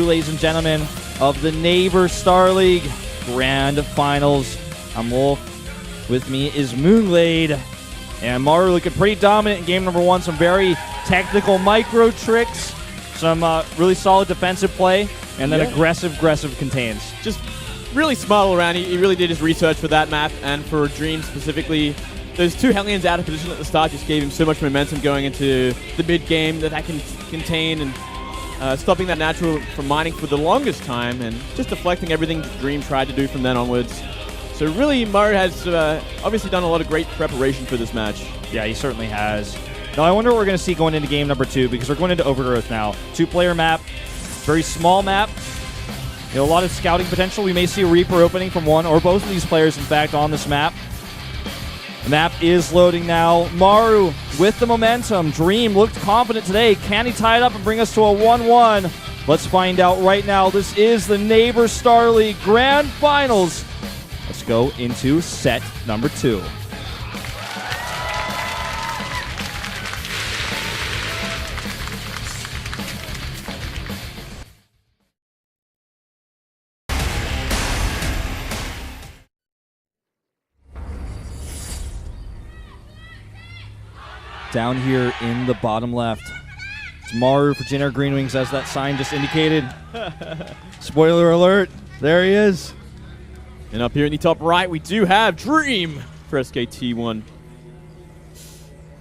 Ladies and gentlemen, of the Neighbor Star League Grand Finals. I'm Wolf. With me is Moonglade. And Maru looking pretty dominant in game number one. Some very technical micro tricks. Some really solid defensive play. And then aggressive contains. Just really smart all around. He really did his research for that map and for Dream specifically. Those two Hellions out of position at the start just gave him so much momentum going into the mid game that can contain and stopping that natural from mining for the longest time and just deflecting everything Dream tried to do from then onwards. So really, Maru has obviously done a lot of great preparation for this match. Yeah, he certainly has. Now, I wonder what we're going to see going into game number two, because we're going into Overgrowth now. Two-player map, very small map. You know, a lot of scouting potential. We may see a Reaper opening from one or both of these players, in fact, on this map. The map is loading now. Maru with the momentum. Dream looked confident today. Can he tie it up and bring us to a 1-1? Let's find out right now. This is the Neighbor Star League Grand Finals. Let's go into set number 2. Down here in the bottom left, it's Maru for Jinner Greenwings, as that sign just indicated. Spoiler alert, there he is. And up here in the top right, we do have Dream for SKT1.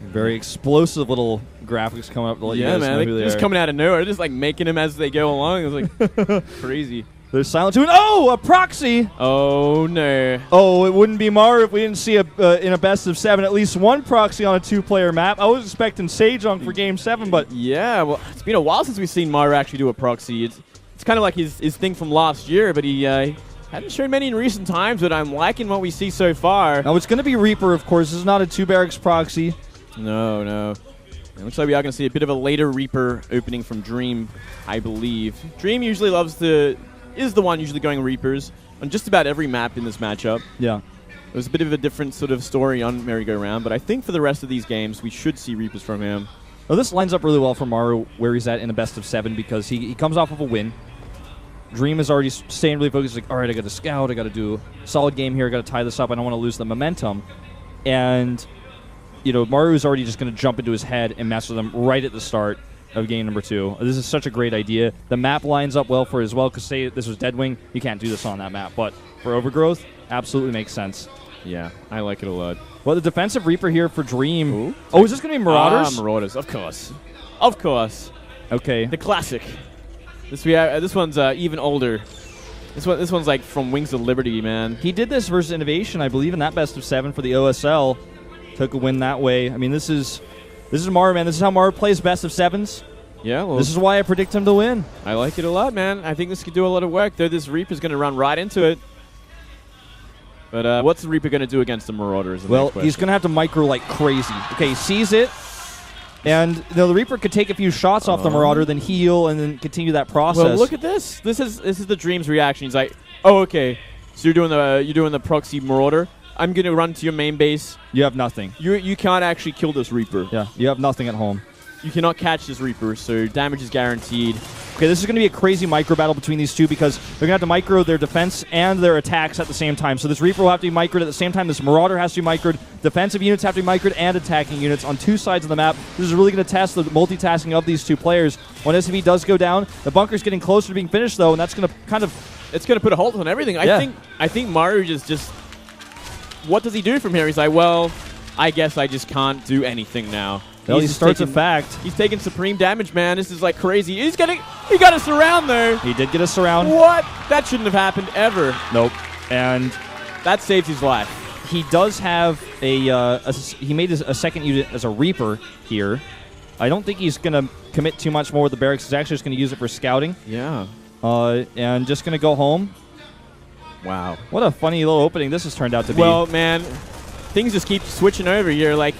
Very explosive little graphics coming up to let you guys know who they are. Just coming out of nowhere, just like making them as they go along. It was like crazy. There's Silent 2. Oh, a proxy! Oh, no. Oh, it wouldn't be Maru if we didn't see in a best of 7 at least one proxy on a two-player map. I was expecting Sejong for game 7, but... Yeah, well, it's been a while since we've seen Maru actually do a proxy. It's kind of like his thing from last year, but he hadn't shown many in recent times, but I'm liking what we see so far. Now, it's going to be Reaper, of course. This is not a two-barracks proxy. No. It looks like we are going to see a bit of a later Reaper opening from Dream, I believe. Dream usually is the one usually going Reapers on just about every map in this matchup. Yeah. It was a bit of a different sort of story on Merry-Go-Round, but I think for the rest of these games, we should see Reapers from him. Well, this lines up really well for Maru where he's at in a best of 7 because he comes off of a win. Dream is already staying really focused, like, all right, I got to scout, I got to do a solid game here, I got to tie this up, I don't want to lose the momentum. And, you know, Maru is already just going to jump into his head and mess with him right at the start of game number 2. This is such a great idea. The map lines up well for it as well, because say this was Deadwing, you can't do this on that map. But for Overgrowth, absolutely makes sense. Yeah, I like it a lot. Well, the defensive Reaper here for Dream. Ooh. Oh, is this going to be Marauders? Marauders, of course. Of course. Okay. The classic. This one's even older. This one's like from Wings of Liberty, man. He did this versus Innovation, I believe, in that best of 7 for the OSL. Took a win that way. I mean, this is Maru, man. This is how Maru plays best of 7s. Yeah, well, this is why I predict him to win. I like it a lot, man. I think this could do a lot of work, though this Reaper's going to run right into it. But what's the Reaper going to do against the Marauders? Well, he's going to have to micro like crazy. Okay, he sees it, and the Reaper could take a few shots off the Marauder, then heal, and then continue that process. Well, look at this. This is the Dream's reaction. He's like, oh, okay, so you're doing the proxy Marauder. I'm going to run to your main base. You have nothing. You can't actually kill this Reaper. Yeah, you have nothing at home. You cannot catch this Reaper, so damage is guaranteed. Okay, this is going to be a crazy micro battle between these two because they're going to have to micro their defense and their attacks at the same time. So this Reaper will have to be microed at the same time. This Marauder has to be microed. Defensive units have to be microed and attacking units on two sides of the map. This is really going to test the multitasking of these two players. When SCV does go down, the bunker's getting closer to being finished, though, and that's going to kind of... It's going to put a halt on everything. Yeah. I think Maru just... What does he do from here? He's like, well, I guess I just can't do anything now. Well, he starts a fact. He's taking supreme damage, man. This is like crazy. He got a surround there. He did get a surround. What? That shouldn't have happened ever. Nope. And that saved his life. He does have he made a second unit as a Reaper here. I don't think he's going to commit too much more with the barracks. He's actually just going to use it for scouting. Yeah. And just going to go home. Wow. What a funny little opening this has turned out to be. Well, man, things just keep switching over here. Like,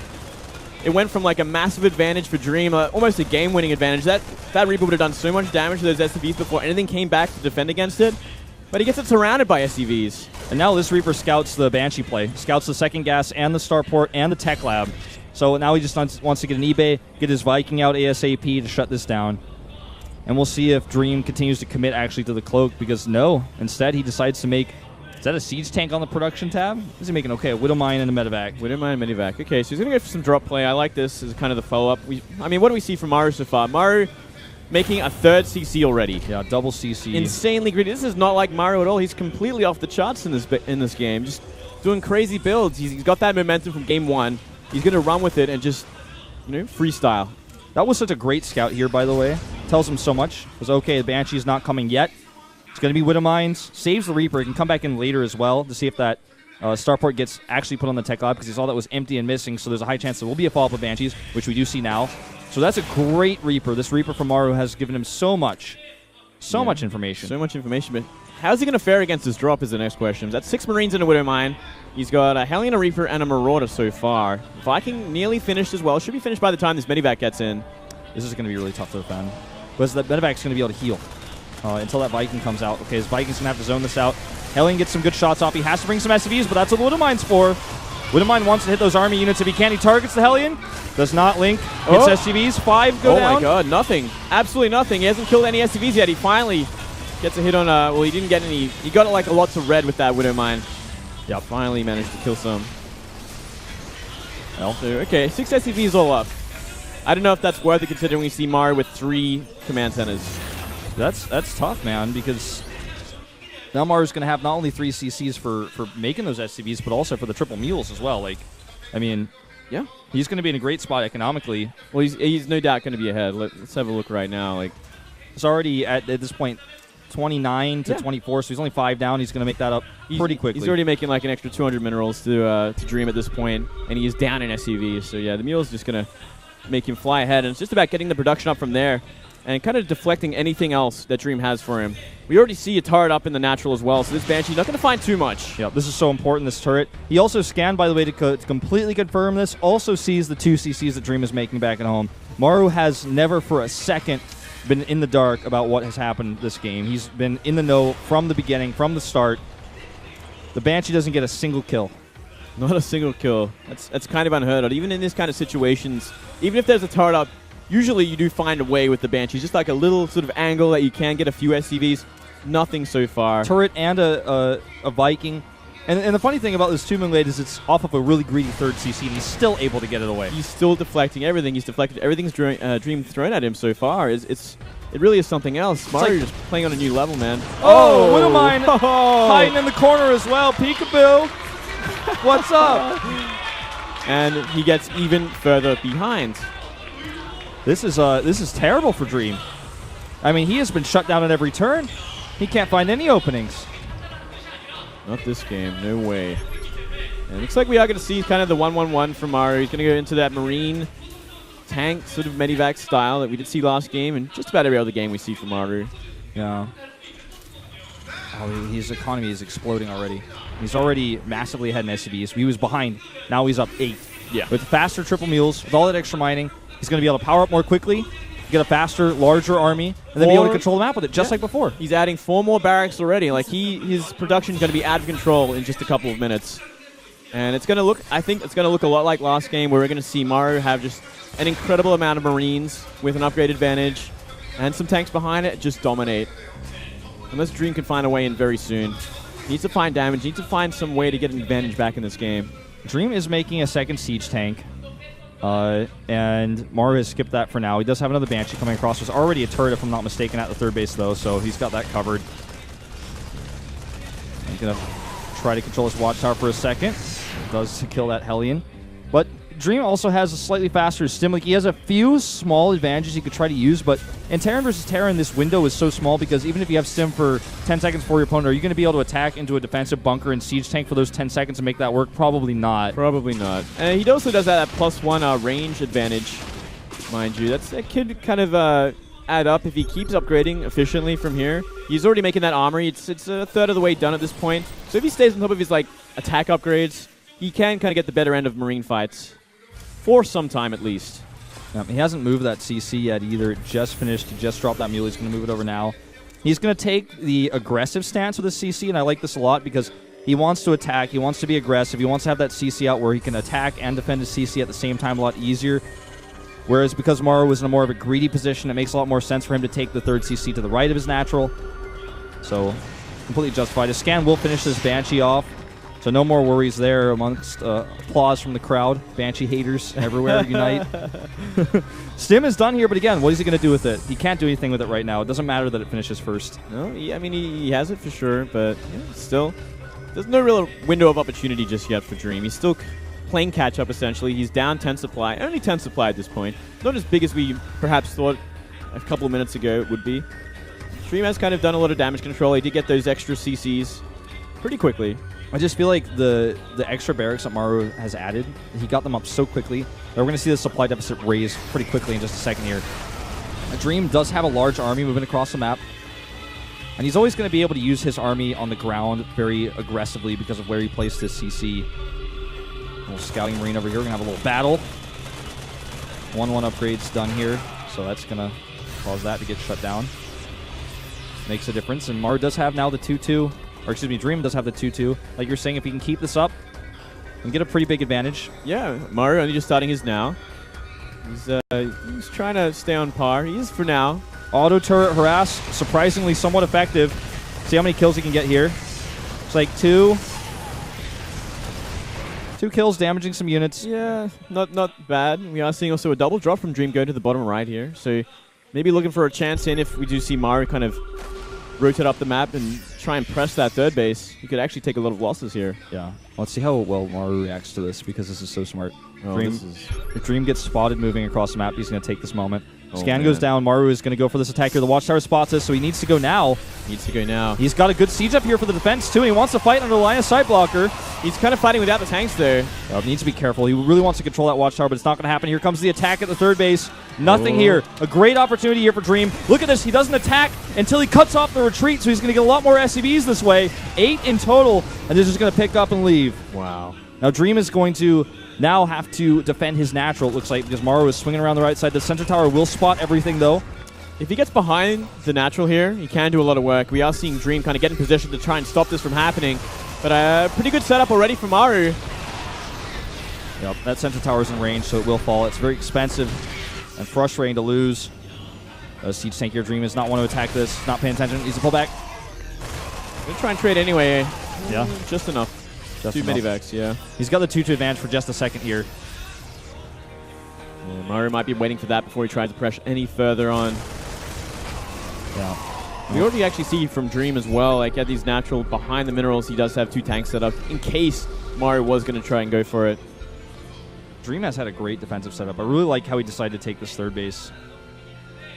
it went from like a massive advantage for Dream, almost a game-winning advantage. That Reaper would have done so much damage to those SCVs before anything came back to defend against it. But he gets it surrounded by SCVs. And now this Reaper scouts the Banshee play. Scouts the second gas and the starport and the tech lab. So now he just wants to get an eBay, get his Viking out ASAP to shut this down. And we'll see if Dream continues to commit actually to the cloak, because no, instead he decides to make, is that a siege tank on the production tab? Is he making, okay, a Widowmine and a Medevac? Widowmine and Medevac. Okay, so he's going to go for some drop play. I like this as kind of the follow-up. I mean, what do we see from Maru so far? Maru making a third CC already. Yeah, double CC. Insanely greedy. This is not like Maru at all. He's completely off the charts in this game. Just doing crazy builds. He's got that momentum from game 1. He's going to run with it and just, freestyle. That was such a great scout here, by the way. Tells him so much. It was okay, the Banshee's not coming yet. It's going to be Widowmines. Saves the Reaper. He can come back in later as well to see if that starport gets actually put on the tech lab, because he saw that was empty and missing, so there's a high chance there will be a follow-up of Banshees, which we do see now. So that's a great Reaper. This Reaper from Maru has given him so much. So much information. So much information, but how's he going to fare against his drop is the next question. That's 6 Marines and a Widowmine. He's got a Hellion, a Reaper, and a Marauder so far. Viking nearly finished as well. Should be finished by the time this Medevac gets in. This is going to be really tough to defend. Because that Medevac's going to be able to heal until that Viking comes out. Okay, his Viking's going to have to zone this out. Hellion gets some good shots off. He has to bring some SCVs, but that's what Widowmine's for. Widowmine wants to hit those army units if he can. He targets the Hellion. Does not link. Hits SCVs. 5 go down. Oh my god, nothing. Absolutely nothing. He hasn't killed any SCVs yet. He finally gets a hit on, well, he didn't get any. He got like lots of red with that Widowmine. Yeah, finally managed to kill some. Well, so, okay, 6 SCVs all up. I don't know if that's worth it considering we see Maru with 3 command centers. That's tough, man, because now Maru's going to have not only 3 CCs for making those SCVs, but also for the triple mules as well. Like, I mean, yeah, he's going to be in a great spot economically. Well, he's no doubt going to be ahead. Let's have a look right now. Like, it's already at this point 29 to 24, so he's only 5 down. He's going to make that up pretty quickly. He's already making like an extra 200 minerals to Dream at this point, and he is down in SCVs. So yeah, the mule's just going to make him fly ahead, and it's just about getting the production up from there and kind of deflecting anything else that Dream has for him. We already see a turret up in the natural as well, so this Banshee's not going to find too much. Yeah, this is so important, this turret. He also scanned, by the way, to completely confirm this, also sees the 2 CCs that Dream is making back at home. Maru has never for a second been in the dark about what has happened this game. He's been in the know from the beginning, from the start. The Banshee doesn't get a single kill. Not a single kill. That's kind of unheard of. Even in this kind of situations, even if there's a turret up, usually you do find a way with the Banshee. Just like a little sort of angle that you can get a few SCVs. Nothing so far. Turret and a Viking. And the funny thing about this 2 Moon Blade is it's off of a really greedy 3rd CC, and he's still able to get it away. He's still deflecting everything. He's deflected everything's Dream thrown at him so far. It really is something else. Maru just playing on a new level, man. Oh, Widowmine hiding in the corner as well. Peekaboo. What's up? And he gets even further behind. This is terrible for Dream. I mean, he has been shut down at every turn. He can't find any openings. Not this game. No way. And it looks like we are going to see kind of the 1-1-1 from Maru. He's going to go into that Marine tank sort of Medivac style that we did see last game, and just about every other game we see from Maru. Yeah. Oh, his economy is exploding already. He's already massively ahead in SCVs. He was behind. Now he's up 8. Yeah. With faster triple mules, with all that extra mining, he's going to be able to power up more quickly, get a faster, larger army, and then be able to control the map with it, just like before. He's adding 4 more barracks already. Like his production is going to be out of control in just a couple of minutes. And it's going to look, I think it's going to look a lot like last game, where we're going to see Maru have just an incredible amount of Marines with an upgrade advantage and some tanks behind it just dominate. Unless Dream can find a way in very soon. He needs to find damage. He needs to find some way to get an advantage back in this game. Dream is making a 2nd siege tank. And Maru has skipped that for now. He does have another Banshee coming across. There's already a turret, if I'm not mistaken, at the 3rd base, though, so he's got that covered. He's going to try to control his watchtower for a second. Does kill that Hellion. But Dream also has a slightly faster stim. Like, he has a few small advantages he could try to use, but in Terran versus Terran, this window is so small because even if you have stim for 10 seconds for your opponent, are you going to be able to attack into a defensive bunker and siege tank for those 10 seconds and make that work? Probably not. Probably not. And he also does have that +1 range advantage, mind you. That could kind of add up if he keeps upgrading efficiently from here. He's already making that armory. It's a third of the way done at this point. So if he stays on top of his like attack upgrades, he can kind of get the better end of Marine fights. For some time, at least. He hasn't moved that CC yet either. Just finished. He just dropped that mule. He's going to move it over now. He's going to take the aggressive stance with the CC, and I like this a lot because he wants to attack. He wants to be aggressive. He wants to have that CC out where he can attack and defend his CC at the same time a lot easier. Whereas because Maru was in a more of a greedy position, it makes a lot more sense for him to take the third CC to the right of his natural. So completely justified. His scan will finish this Banshee off. So no more worries there amongst applause from the crowd. Banshee haters everywhere unite. Stim is done here, but again, what is he going to do with it? He can't do anything with it right now. It doesn't matter that it finishes first. No, I mean, he has it for sure, but yeah, still, there's no real window of opportunity just yet for Dream. He's still playing catch-up, essentially. He's down 10 supply. Only 10 supply at this point. Not as big as we perhaps thought a couple of minutes ago it would be. Dream has kind of done a lot of damage control. He did get those extra CCs pretty quickly. I just feel like the extra barracks that Maru has added, he got them up so quickly that we're going to see the supply deficit raise pretty quickly in just a second here. Dream does have a large army moving across the map, and he's always going to be able to use his army on the ground very aggressively because of where he placed his CC. A little scouting marine over here. We're going to have a little battle. 1-1 upgrades done here, so that's going to cause that to get shut down. Makes a difference, and Maru does have now the 2-2. Or excuse me, Dream does have the 2-2. Like you're saying, if he can keep this up and get a pretty big advantage. Yeah, Maru only just starting his now. He's trying to stay on par. He is for now. Auto turret harass, surprisingly somewhat effective. See how many kills he can get here. It's like two kills, damaging some units. Yeah, not bad. We are seeing also a double drop from Dream going to the bottom right here. So maybe looking for a chance in if we do see Maru kind of rotate up the map and try and press that third base. He could actually take a lot of losses here. Yeah. Let's see how well Maru reacts to this because this is so smart. Oh, if Dream gets spotted moving across the map, he's going to take this moment. Scan goes down. Maru is going to go for this attack here. The Watchtower spots us, so he needs to go now. He's got a good siege up here for the defense, too. He wants to fight under the line of sight blocker. He's kind of fighting without the tanks there. He needs to be careful. He really wants to control that Watchtower, but it's not going to happen. Here comes the attack at the third base. Nothing here. A great opportunity here for Dream. Look at this. He doesn't attack until he cuts off the retreat, so he's going to get a lot more SCVs this way. 8 in total, and they're just going to pick up and leave. Wow. Now Dream is going to now have to defend his natural, it looks like, because Maru is swinging around the right side. The center tower will spot everything, though. If he gets behind the natural here, he can do a lot of work. We are seeing Dream kind of get in position to try and stop this from happening. But a pretty good setup already for Maru. Yep, that center tower is in range, so it will fall. It's very expensive and frustrating to lose. Siege tank here. Dream is not want to attack this. Not paying attention. Needs to pull back. Gonna try and trade anyway. Yeah. Just enough. Just Two enough. medivacs, yeah. He's got the 2-2 advantage for just a second here. Yeah, Maru might be waiting for that before he tries to press any further on. Yeah. We already actually see from Dream as well, like at these natural behind the minerals, he does have 2 tanks set up in case Maru was going to try and go for it. Dream has had a great defensive setup. I really like how he decided to take this third base,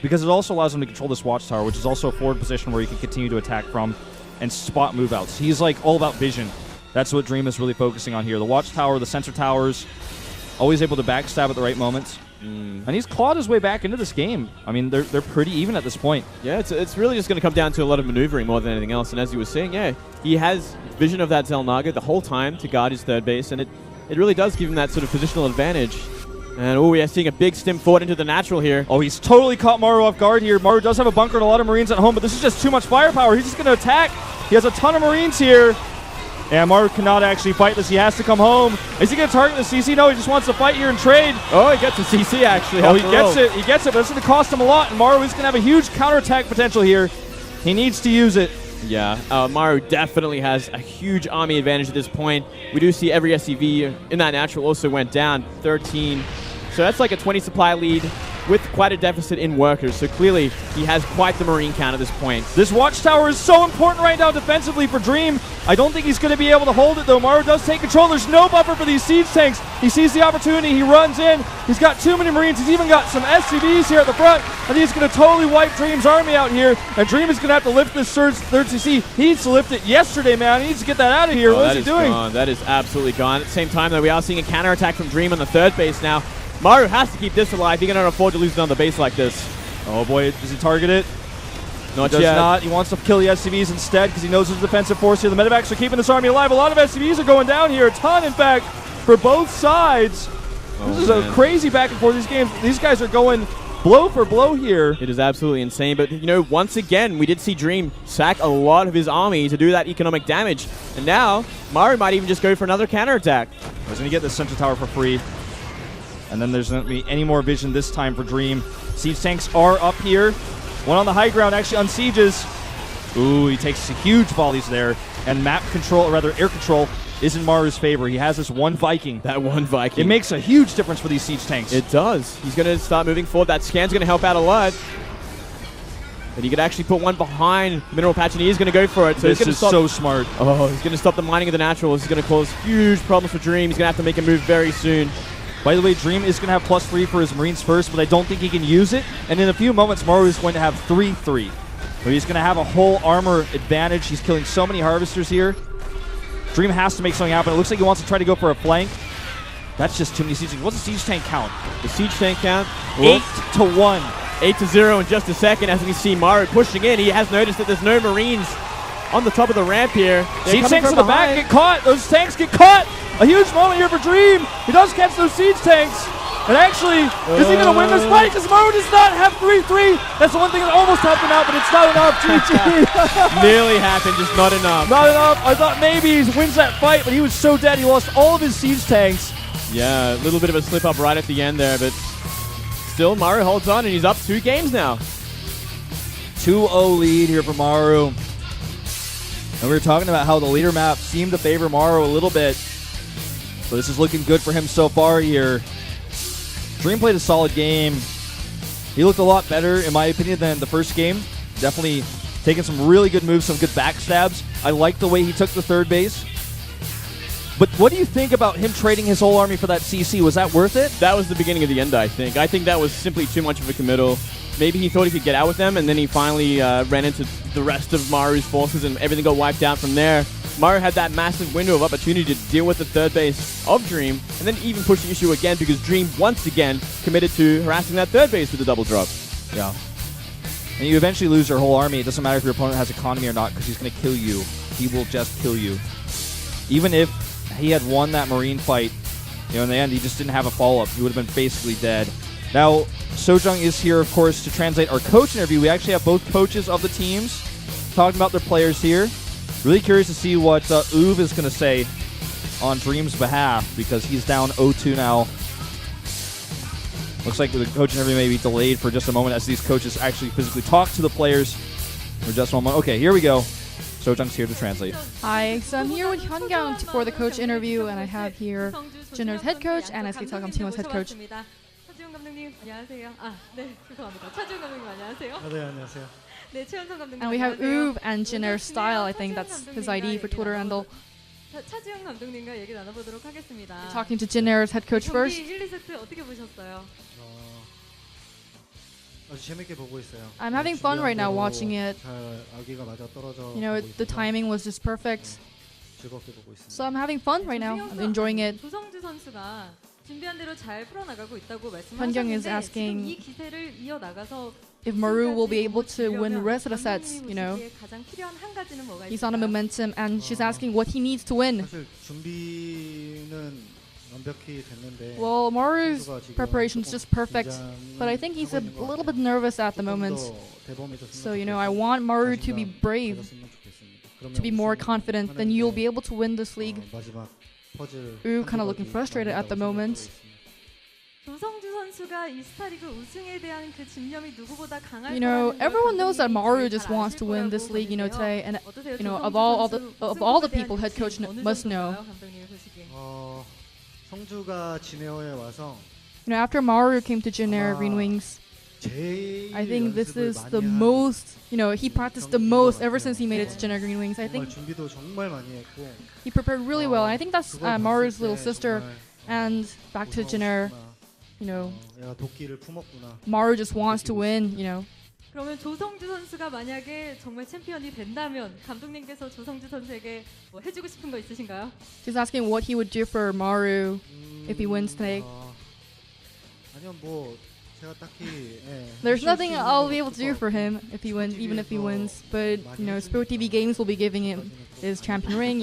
because it also allows him to control this Watchtower, which is also a forward position where he can continue to attack from and spot move outs. He's like all about vision. That's what Dream is really focusing on here. The Watchtower, the sensor towers, always able to backstab at the right moments. And he's clawed his way back into this game. I mean, they're pretty even at this point. Yeah, it's really just going to come down to a lot of maneuvering more than anything else. And as you were saying, yeah, he has vision of that Xel'Naga the whole time to guard his third base, and it really does give him that sort of positional advantage. And we are seeing a big stim forward into the natural here. Oh, he's totally caught Maru off guard here. Maru does have a bunker and a lot of Marines at home, but this is just too much firepower. He's just going to attack. He has a ton of Marines here. And Maru cannot actually fight this. He has to come home. Is he going to target the CC? No, he just wants to fight here and trade. Oh, he gets a CC actually. Oh, he gets it. He gets it, but it's going to cost him a lot. And Maru is going to have a huge counterattack potential here. He needs to use it. Yeah, Maru definitely has a huge army advantage at this point. We do see every SCV in that natural also went down, 13. So that's like a 20 supply lead with quite a deficit in workers. So clearly, he has quite the Marine count at this point. This Watchtower is so important right now defensively for Dream. I don't think he's going to be able to hold it, though. Maru does take control. There's no buffer for these siege tanks. He sees the opportunity. He runs in. He's got too many Marines. He's even got some SCVs here at the front. I think he's going to totally wipe Dream's army out here. And Dream is going to have to lift this third CC. He needs to lift it yesterday, man. He needs to get that out of here. What is he doing? Gone. That is absolutely gone. At the same time, though, we are seeing a counterattack from Dream on the third base now. Maru has to keep this alive. He cannot afford to lose another base like this. Oh boy, does he target it? Not yet. He does not. He wants to kill the SCVs instead because he knows there's a defensive force here. The medevacs are keeping this army alive. A lot of SCVs are going down here. A ton, in fact, for both sides. This is a crazy back and forth. These games, these guys are going blow for blow here. It is absolutely insane. But, you know, once again, we did see Dream sack a lot of his army to do that economic damage. And now, Maru might even just go for another counterattack. He's going to get this central tower for free. And then there's not going to be any more vision this time for Dream. Siege tanks are up here. One on the high ground actually unsieges. Ooh, he takes huge volleys there. And map control, or rather air control, is in Maru's favor. He has this one Viking. That one Viking. It makes a huge difference for these Siege tanks. It does. He's going to start moving forward. That scan's going to help out a lot. But he could actually put one behind Mineral Patch, and he is going to go for it. So this is so smart. Oh, he's going to stop the mining of the naturals. He's going to cause huge problems for Dream. He's going to have to make a move very soon. By the way, Dream is going to have +3 for his Marines first, but I don't think he can use it. And in a few moments, Maru is going to have 3-3. So he's going to have a whole armor advantage. He's killing so many Harvesters here. Dream has to make something happen. It looks like he wants to try to go for a flank. That's just too many siege tanks. What's the siege tank count? The siege tank count? 8-1. 8-0 in just a second. As we see Maru pushing in, he has noticed that there's no Marines on the top of the ramp here. Siege tanks in the back get caught. Those tanks get caught. A huge moment here for Dream. He does catch those siege tanks. And actually, is he going to win this fight? Because Maru does not have 3-3. That's the one thing that almost helped him out, but it's not enough. GG. Nearly happened, just not enough. Not enough. I thought maybe he wins that fight, but he was so dead. He lost all of his siege tanks. Yeah, a little bit of a slip up right at the end there, but still Maru holds on, and he's up 2 games now. 2-0 lead here for Maru. And we were talking about how the leader map seemed to favor Maru a little bit. So this is looking good for him so far here. Dream played a solid game. He looked a lot better, in my opinion, than the first game. Definitely taking some really good moves, some good backstabs. I like the way he took the third base. But what do you think about him trading his whole army for that CC? Was that worth it? That was the beginning of the end, I think. I think that was simply too much of a committal. Maybe he thought he could get out with them, and then he finally ran into the rest of Maru's forces, and everything got wiped out from there. Maru had that massive window of opportunity to deal with the third base of Dream, and then even push the issue again because Dream once again committed to harassing that third base with the double drop. Yeah. And you eventually lose your whole army. It doesn't matter if your opponent has economy or not because he's going to kill you. He will just kill you. Even if he had won that Marine fight, in the end, he just didn't have a follow-up. He would have been basically dead. Now, Sojung is here, of course, to translate our coach interview. We actually have both coaches of the teams talking about their players here. Really curious to see what Uv is going to say on Dream's behalf because he's down 0-2 now. Looks like the coach interview may be delayed for just a moment as these coaches actually physically talk to the players for just one moment. Okay, here we go. Sojung's here to translate. Hi, so I'm here with Hyungang for the coach interview, and I have here Jinner's head coach and SK Telecom Team's head coach. 차지훈 감독님 안녕하세요. 네, 죄송합니다. 차지훈 감독님 안녕하세요. 네, 안녕하세요. 네, 최현성 감독님. And we have 안녕하세요. Uv and Jinner Style, I think that's his ID for Twitter handle. 차지훈 감독님과 얘기 나눠보도록 하겠습니다. Talking to Jinner's head coach first. 경기 1, 2세트 어떻게 보셨어요? 아주 재밌게 보고 있어요. I'm having fun right now watching it. 잘 아기가 맞아 떨어져. The timing was just perfect. 즐겁게 보고 있습니다. So I'm having fun right now. I'm enjoying it. 조성주 선수가 준비한 대로 잘 풀어나가고 있다고 Hyungang is 말씀하셨는데 asking 지금 이 기세를 이어나가서 if Maru will be able to win the rest of the sets, 가장 필요한 한 가지는 뭐가 He's on a 있을까요? momentum, and she's asking what he needs to win. 사실 준비는 완벽히 됐는데. Well, Maru's preparation is just perfect, but I think he's a little bit nervous at the moment. So, I want Maru to be brave, to be more confident, then you'll be able to win this league. Ooh, kind of looking frustrated at the moment. 조성주 선수가 이 스타리그 우승에 대한 그 집념이 누구보다 강할 Everyone knows that Maru just wants to win this league, today, and of all the people head coach must know. 성주가 진에어에 와서 After Maru came to Jinner Green Wings, I think this is the most, he practiced the most ever since he made it to Jinner Green Wings. I think 준비도 정말 많이 했고 he prepared really well. And I think that's Maru's little sister. And back to Jinner, 얘가 도끼를 품었구나. Maru just wants to win, 그러면 조성주 선수가 만약에 정말 챔피언이 된다면 감독님께서 조성주 선수에게 뭐 해주고 싶은 거 있으신가요? She's asking what he would do for Maru if he wins today. 아니요, 뭐 제가 딱히 There's nothing I'll be able to do for him if he wins, even if he wins. But SportsTV Games will be giving him his champion ring,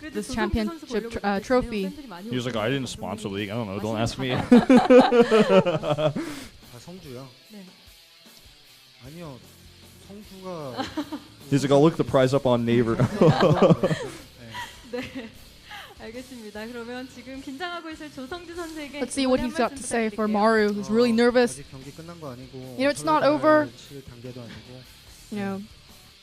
this championship trophy. He was like, I didn't sponsor the league. I don't know. Don't ask me. 성주요? 네. 아니요, 성주가. He's like, I'll look the prize up on Naver. 네, 알겠습니다. 그러면 지금 긴장하고 있을 조성주 선수에게 Let's see what he's got to say for 부탁드릴게요. Maru, who's really nervous. 아직 경기 끝난 거 아니고 You know, it's not 서로 over. 칠 단계도 아니고 You know,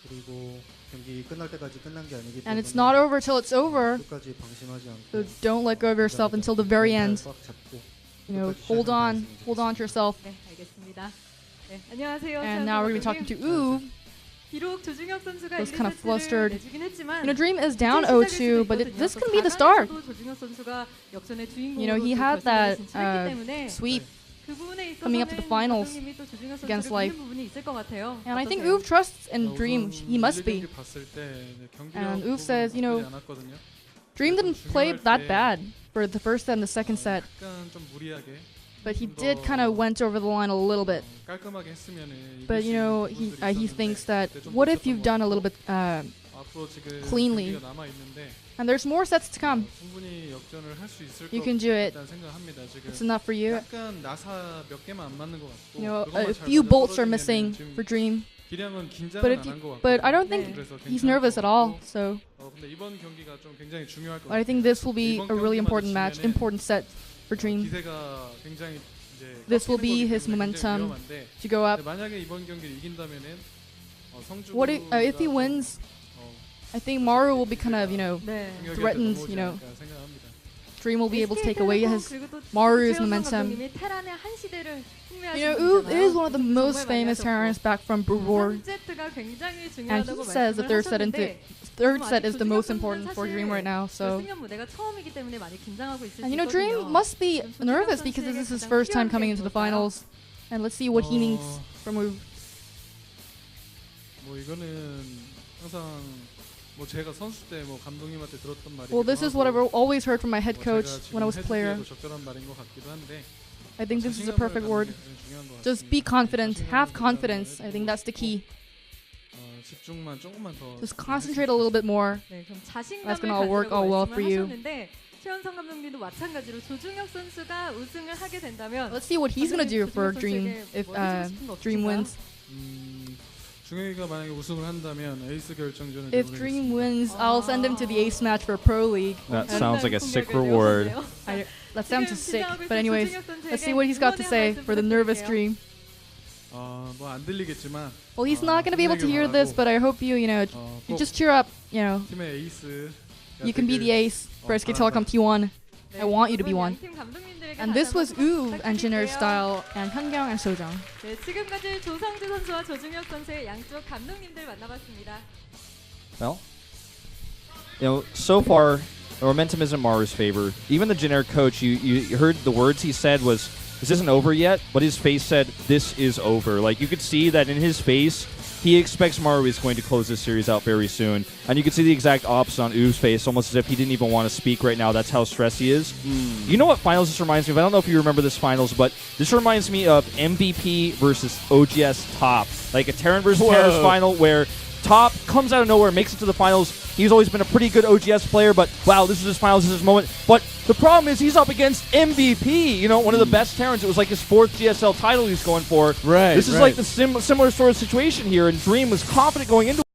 그리고 경기 끝날 때까지 끝난 게 아니기 and 때문에 it's not over till it's over. 끝까지 방심하지 않고 So don't let go of yourself until the very end. 꽉 잡고 You know, 끝까지 hold on, 시작하겠습니다. hold on to yourself. 네, 알겠습니다. 네, 안녕하세요. And now we're gonna be talking to Uv. 비록 조중혁 선수가 was kind of flustered. 내주긴 했지만 You know, Dream is down 0-2, but this can be the start. 조중혁 선수가 역전의 주인공으로 You know, he 또 had 결승에 that 진출했기 때문에 sweep. 그 부분에 coming up to the finals 감독님이 또 조중혁 선수를 against 믿는 Life. 부분이 있을 것 같아요. And I think 어떠세요? Uv trusts in Dream. He must be. And Uv says, you know, Dream didn't play that bad for the first and the second set, but he did kind of went over the line a little bit. But you know, he thinks that what if you've done a little bit cleanly, and there's more sets to come. You can do it. It's enough for you. You know, a few bolts are missing for Dream. But I don't think he's nervous at all. So I think this will be a really important match, important set for Dream. This will be his momentum to go up. What if he wins? I think Maru will be kind of, you know, 네. threatened. You know, Dream will be able to take away his Maru's momentum. 테란의 한 시대를 You know, Uv is one of the most famous Terrans back from Brewor. And he says the third set is the most important for Dream right now. So, and you know, Dream must be nervous because this is his first time coming into the finals. And let's see what he needs from Uv. Well, this is what I've always heard from my head coach when I was a player. I think this is a perfect word. Just be confident, have confidence. I think that's the key. Just concentrate a little bit more. 네, 그럼 자신감을 That's gonna all work 가지라고 all well for you. 말씀하셨는데 최원성 감독님도 마찬가지로 조중혁 선수가 우승을 하게 된다면 Let's see what he's gonna do for Dream if Dream wins. If Dream wins, I'll send him to the Ace match for Pro League. That sounds like a sick reward. That sounds just sick. But anyways, let's see what he's got to say for the nervous Dream. Well, he's not gonna be able to hear this, but I hope you you just cheer up. You know, you can be the ace for SK Telecom T1. I want you to be one. And this was Uv, Engineer Style, and Hyungyang and Sojang. 네, 지금까지 조성주 선수와 조중혁 선수의 양쪽 감독님들 만나봤습니다. Well, you know, so far, the momentum is in Maru's favor. Even the generic coach, you heard the words he said was, "This isn't over yet," but his face said, "This is over." Like, you could see that in his face, he expects Maru is going to close this series out very soon. And you can see the exact opposite on Uv's face, almost as if he didn't even want to speak right now. That's how stressed he is. You know what finals this reminds me of? I don't know if you remember this finals, but this reminds me of MVP versus OGS Top. Like a Terran versus Terrace final where Top comes out of nowhere, makes it to the finals. He's always been a pretty good OGS player, but wow, this is his finals, this is his moment. But the problem is he's up against MVP, you know, one of the best Terrans. It was like his 4th GSL title he's going for. Right. This is like the similar sort of situation here, and Dream was confident going into